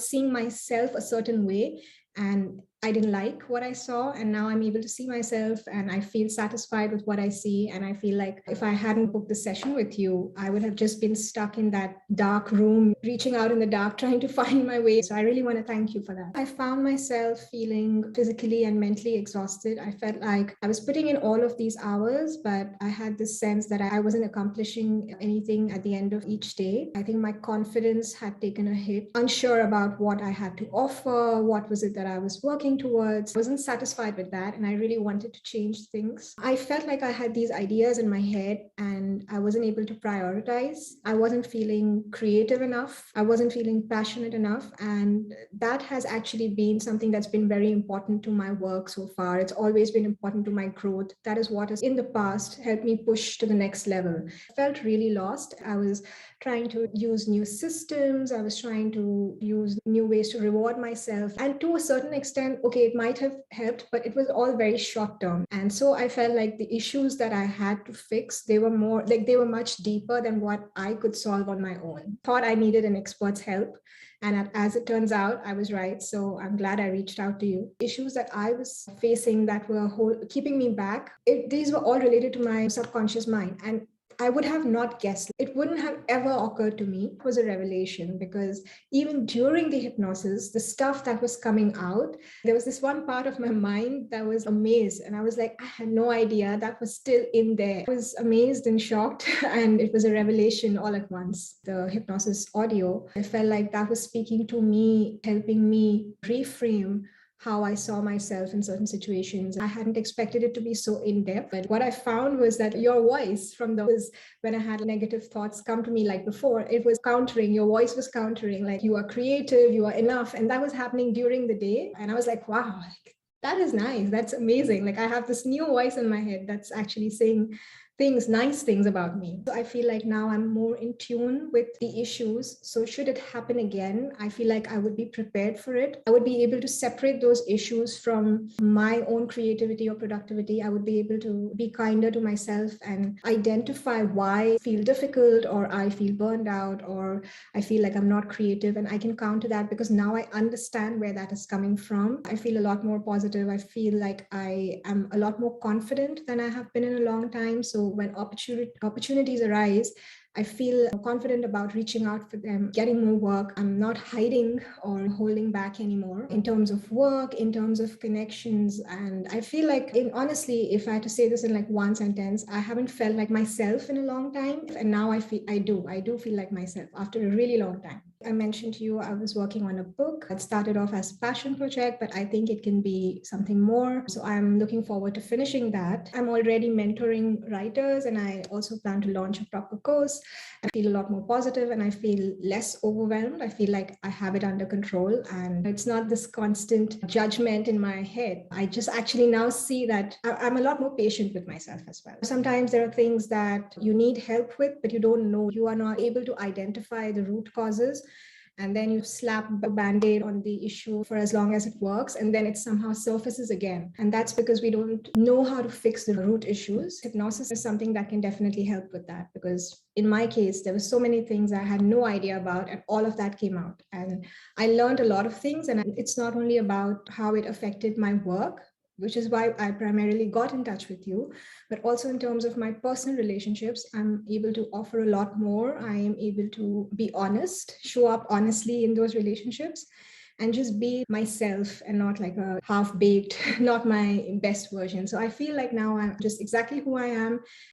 seeing myself a certain way, and I didn't like what I saw. And now I'm able to see myself and I feel satisfied with what I see. And I feel like if I hadn't booked the session with you, I would have just been stuck in that dark room, reaching out in the dark, trying to find my way. So I really want to thank you for that. I found myself feeling physically and mentally exhausted. I felt like I was putting in all of these hours, but I had this sense that I wasn't accomplishing anything at the end of each day. I think my confidence had taken a hit, unsure about what I had to offer, what was it that I was working towards. I wasn't satisfied with that, and I really wanted to change things. I felt like I had these ideas in my head and I wasn't able to prioritize. I wasn't feeling creative enough. I wasn't feeling passionate enough. And that has actually been something that's been very important to my work so far. It's always been important to my growth. That is what has in the past helped me push to the next level. I felt really lost. I was trying to use new systems. I was trying to use new ways to reward myself. And to a certain extent, okay, it might have helped, but it was all very short term. And so I felt like the issues that I had to fix, they were more like they were much deeper than what I could solve on my own. Thought I needed an expert's help. And as it turns out, I was right. So I'm glad I reached out to you. Issues that I was facing that were keeping me back, these were all related to my subconscious mind. And I would have not guessed. It wouldn't have ever occurred to me. It was a revelation because even during the hypnosis, the stuff that was coming out, there was this one part of my mind that was amazed. And I was like, I had no idea that was still in there. I was amazed and shocked. And it was a revelation all at once. The hypnosis audio, I felt like that was speaking to me, helping me reframe how I saw myself in certain situations. I hadn't expected it to be so in-depth, but what I found was that your voice from those, when I had negative thoughts come to me like before, it was countering, your voice was countering, like you are creative, you are enough. And that was happening during the day. And I was like, wow, that is nice. That's amazing. Like I have this new voice in my head that's actually saying nice things about me. So I feel like now I'm more in tune with the issues. So should it happen again, I feel like I would be prepared for it. I would be able to separate those issues from my own creativity or productivity. I would be able to be kinder to myself and identify why I feel difficult or I feel burned out or I feel like I'm not creative. And I can counter that because now I understand where that is coming from. I feel a lot more positive. I feel like I am a lot more confident than I have been in a long time. So when opportunities arise, I feel confident about reaching out for them, getting more work. I'm not hiding or holding back anymore in terms of work, in terms of connections. And I feel like, honestly, if I had to say this in like one sentence, I haven't felt like myself in a long time. And now I do feel like myself after a really long time. I mentioned to you, I was working on a book. It started off as a passion project, but I think it can be something more. So I'm looking forward to finishing that. I'm already mentoring writers and I also plan to launch a proper course. I feel a lot more positive and I feel less overwhelmed. I feel like I have it under control and it's not this constant judgment in my head. I just actually now see that I'm a lot more patient with myself as well. Sometimes there are things that you need help with, but you don't know. You are not able to identify the root causes. And then you slap a band-aid on the issue for as long as it works, and then it somehow surfaces again. And that's because we don't know how to fix the root issues. Hypnosis is something that can definitely help with that, because in my case, there were so many things I had no idea about, and all of that came out. And I learned a lot of things, and it's not only about how it affected my work, which is why I primarily got in touch with you, but also in terms of my personal relationships, I'm able to offer a lot more. I am able to be honest, show up honestly in those relationships, and just be myself and not like a half-baked, not my best version. So I feel like now I'm just exactly who I am.